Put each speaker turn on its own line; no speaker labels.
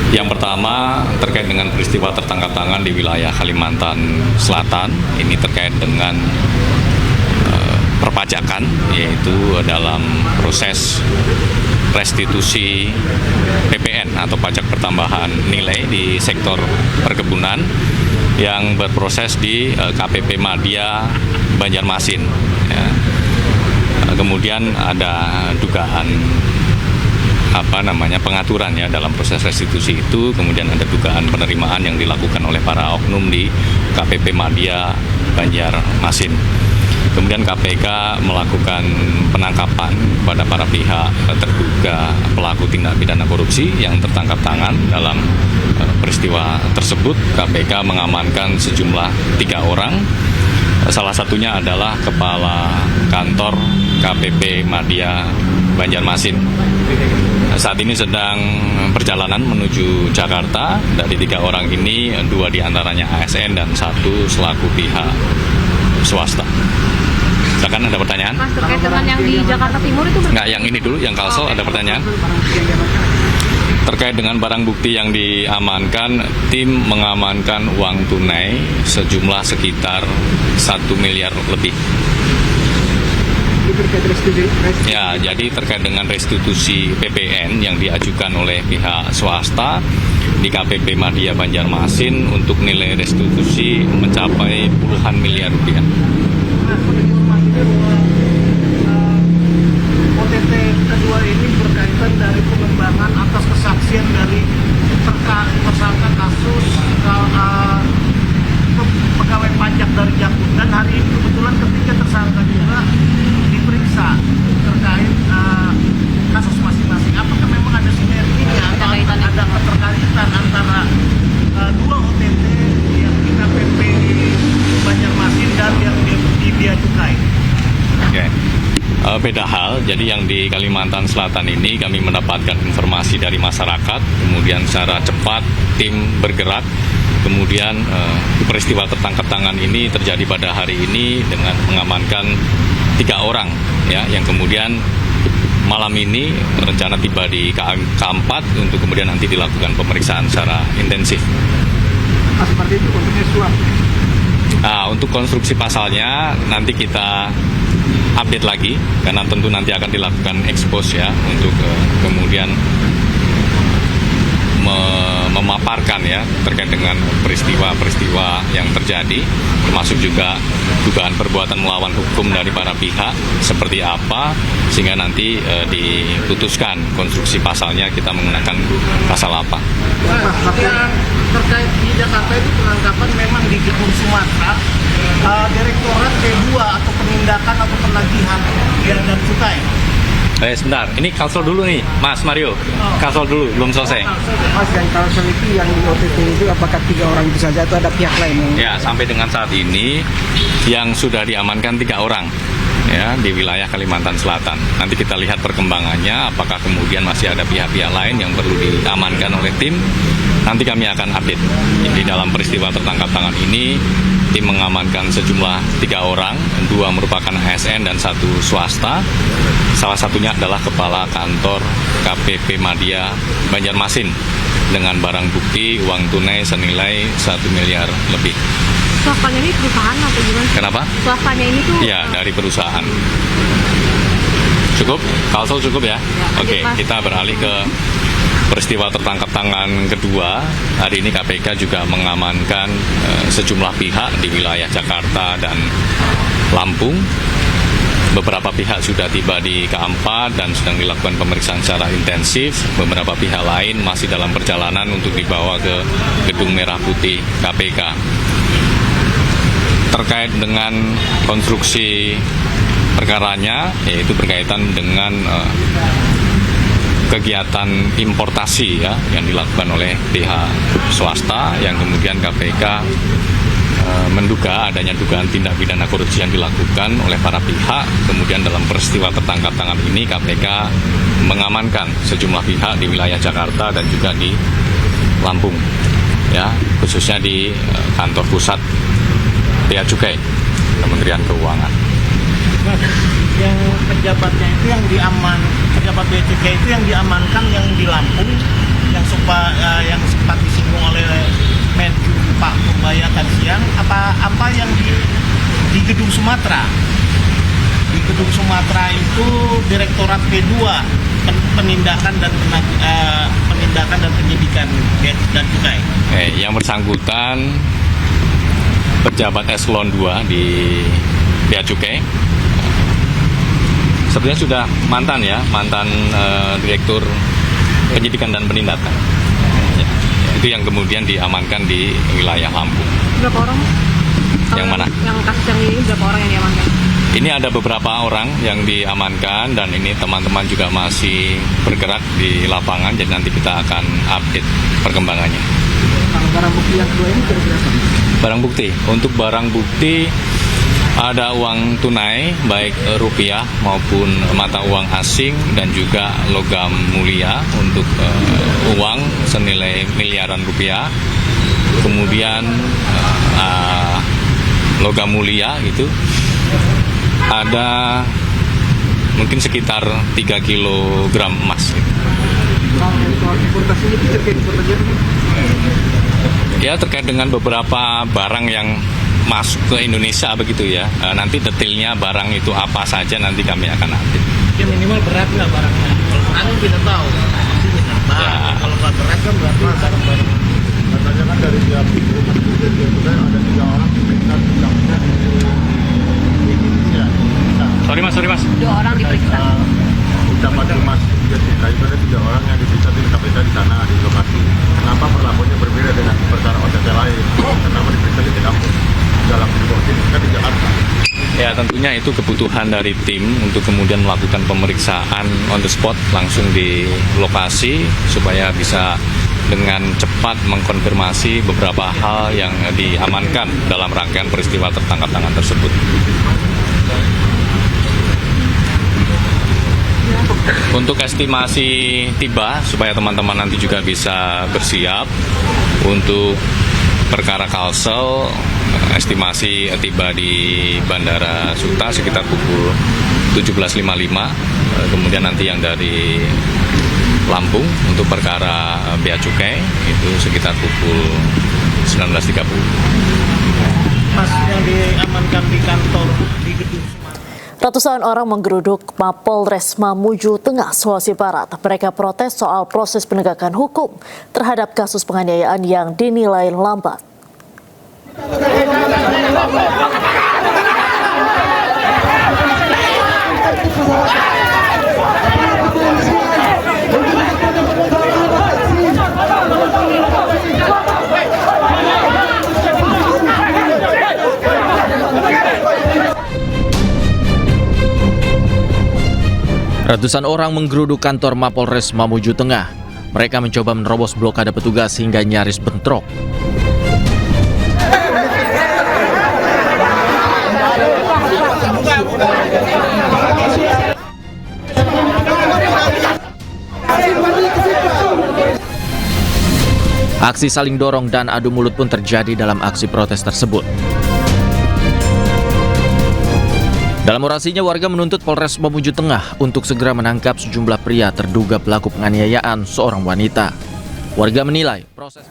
Yang pertama terkait dengan peristiwa tertangkap tangan di wilayah Kalimantan Selatan. Ini terkait dengan perpajakan, yaitu dalam proses restitusi PPN atau pajak pertambahan nilai di sektor perkebunan yang berproses di KPP Madya Banjarmasin. Ya. Kemudian ada dugaan pengaturan ya dalam proses restitusi itu, kemudian ada dugaan penerimaan yang dilakukan oleh para oknum di KPP Madya Banjarmasin. Kemudian KPK melakukan penangkapan pada para pihak terduga pelaku tindak pidana korupsi yang tertangkap tangan dalam peristiwa tersebut. KPK mengamankan sejumlah 3 orang. Salah satunya adalah Kepala Kantor KPP Madya Banjarmasin. Saat ini sedang perjalanan menuju Jakarta. Dari 3 orang ini, 2 diantaranya ASN dan 1 selaku pihak swasta. Silakan, ada pertanyaan?
Mas, terkait dengan yang di Jakarta Timur itu?
Enggak, yang ini dulu, yang Kalsel, ada pertanyaan? Terkait dengan barang bukti yang diamankan, tim mengamankan uang tunai sejumlah sekitar 1 miliar lebih. Ya, jadi terkait dengan restitusi PPN yang diajukan oleh pihak swasta di KPP Madya Banjarmasin untuk nilai restitusi mencapai puluhan miliar rupiah.
OTT kedua ini berkaitan dari pengembangan atas kesaksian dari tersangka kasus pegawai pajak dari Jakut, dan hari ini kebetulan ketiga tersangka juga diperiksa terkait kasus masing-masing. Apakah memang ada sinergi atau ada keterkaitan antara 2 OTT yang di KPP Banjarmasin dan yang di Bea Cukai?
Oke. Beda hal, jadi yang di Kalimantan Selatan ini kami mendapatkan informasi dari masyarakat, kemudian secara cepat tim bergerak, kemudian peristiwa tertangkap tangan ini terjadi pada hari ini dengan mengamankan 3 orang, ya, yang kemudian malam ini rencana tiba di K4 untuk kemudian nanti dilakukan pemeriksaan secara intensif.
Seperti itu konteksnya suap.
Nah, untuk konstruksi pasalnya nanti kita update lagi, karena tentu nanti akan dilakukan expose ya untuk kemudian memaparkan ya terkait dengan peristiwa-peristiwa yang terjadi, termasuk juga dugaan perbuatan melawan hukum dari para pihak seperti apa, sehingga nanti diputuskan konstruksi pasalnya kita menggunakan pasal apa.
Yang terkait di Jakarta itu penangkapan memang di Gedung Sumatera, Direktorat B2 atau penindakan atau penagihan Bea dan Cukai.
Sebentar, ini Kalsel dulu nih, Mas Mario. Kalsel dulu, belum selesai.
Mas, yang Kalsel itu yang di OTT itu apakah 3 orang itu saja atau ada pihak lain?
Ya, sampai dengan saat ini yang sudah diamankan 3 orang ya di wilayah Kalimantan Selatan. Nanti kita lihat perkembangannya, apakah kemudian masih ada pihak-pihak lain yang perlu diamankan oleh tim. Nanti kami akan update. Di dalam peristiwa tertangkap tangan ini, tim mengamankan sejumlah 3 orang, 2 merupakan ASN dan 1 swasta. Salah satunya adalah Kepala Kantor KPP Madya Banjarmasin dengan barang bukti uang tunai senilai 1 miliar lebih.
Swastanya ini perusahaan atau gimana?
Kenapa?
Swastanya ini tuh?
Ya, dari perusahaan. Cukup? Kalsel cukup ya? Oke, kita beralih ke peristiwa tertangkap tangan kedua. Hari ini KPK juga mengamankan sejumlah pihak di wilayah Jakarta dan Lampung. Beberapa pihak sudah tiba di K4 dan sedang dilakukan pemeriksaan secara intensif. Beberapa pihak lain masih dalam perjalanan untuk dibawa ke Gedung Merah Putih KPK. Terkait dengan konstruksi perkaranya, yaitu berkaitan dengan kegiatan importasi ya yang dilakukan oleh pihak swasta, yang kemudian KPK menduga adanya dugaan tindak pidana korupsi yang dilakukan oleh para pihak. Kemudian dalam peristiwa tertangkap tangan ini KPK mengamankan sejumlah pihak di wilayah Jakarta dan juga di Lampung, ya, khususnya di kantor pusat Bea Cukai Kementerian Keuangan.
Yang pejabatnya itu yang pejabat Bea Cukai itu yang diamankan yang di Lampung, yang sempat disinggung oleh Menku Pak Purbaya tadi siang, apa yang di Gedung Sumatera. Di Gedung Sumatera itu Direktorat P2 penindakan dan penyidikan dan cukai.
Yang bersangkutan pejabat eselon 2 di Bea Cukai. Sebenarnya sudah mantan Direktur Penyidikan dan Penindakan. Ya, itu yang kemudian diamankan di wilayah Lampung.
Berapa orang?
Yang mana?
Yang kasus yang ini berapa orang yang diamankan?
Ini ada beberapa orang yang diamankan dan ini teman-teman juga masih bergerak di lapangan, jadi nanti kita akan update perkembangannya.
Barang bukti yang kedua ini kira-kira apa?
Barang bukti, untuk barang bukti ada uang tunai baik rupiah maupun mata uang asing dan juga logam mulia untuk uang senilai miliaran rupiah. Kemudian logam mulia itu ada mungkin sekitar 3 kilogram emas. Ya, terkait dengan beberapa barang yang masuk ke Indonesia begitu ya. Nanti detailnya barang itu apa saja nanti kami akan update.
Ya minimal berat nggak barangnya? Kalau anu kita tahu. Ya. Kalau nggak berat kan berat barang-barang.
Katanya kan dari pihak ada 3 orang diperiksa tindakannya di Indonesia.
Sorry mas.
2 orang diperiksa.
Ucapan Humas Cukai itu ada 3 orang yang diperiksa di KPK di sana di lokasi. Kenapa perlakuannya berbeda dengan perkara OTT lain? Kenapa diperiksa di kampus dalam sini kan di Jakarta?
Ya, tentunya itu kebutuhan dari tim untuk kemudian melakukan pemeriksaan on the spot langsung di lokasi supaya bisa dengan cepat mengkonfirmasi beberapa hal yang diamankan dalam rangkaian peristiwa tertangkap tangan tersebut. Untuk estimasi tiba supaya teman-teman nanti juga bisa bersiap untuk perkara Kalsel, estimasi tiba di Bandara Suta sekitar pukul 17.55, kemudian nanti yang dari Lampung untuk perkara Bea Cukai itu sekitar pukul 19.30.
Mas yang diamankan di kantor di Gedung Sumatera.
Ratusan orang menggeruduk Mapolres Mamuju Tengah, Sulawesi Barat. Mereka protes soal proses penegakan hukum terhadap kasus penganiayaan yang dinilai lambat.
Ratusan orang menggeruduk kantor Mapolres Mamuju Tengah. Mereka mencoba menerobos blokade petugas hingga nyaris bentrok. Aksi saling dorong dan adu mulut pun terjadi dalam aksi protes tersebut. Dalam orasinya, warga menuntut Polres Mamuju Tengah untuk segera menangkap sejumlah pria terduga pelaku penganiayaan seorang wanita. Warga menilai proses